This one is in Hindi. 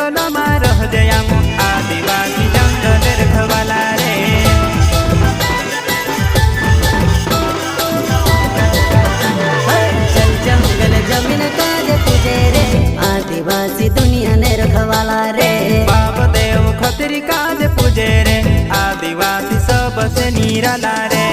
जंगल में रह जया आदिवासी जंगल रखवाला रे। चल जंगल जमीन काज तुझे रे आदिवासी दुनिया ने रखवाला रे। बाप देव खतरी काज पूजे रे आदिवासी सबसे निराला रे।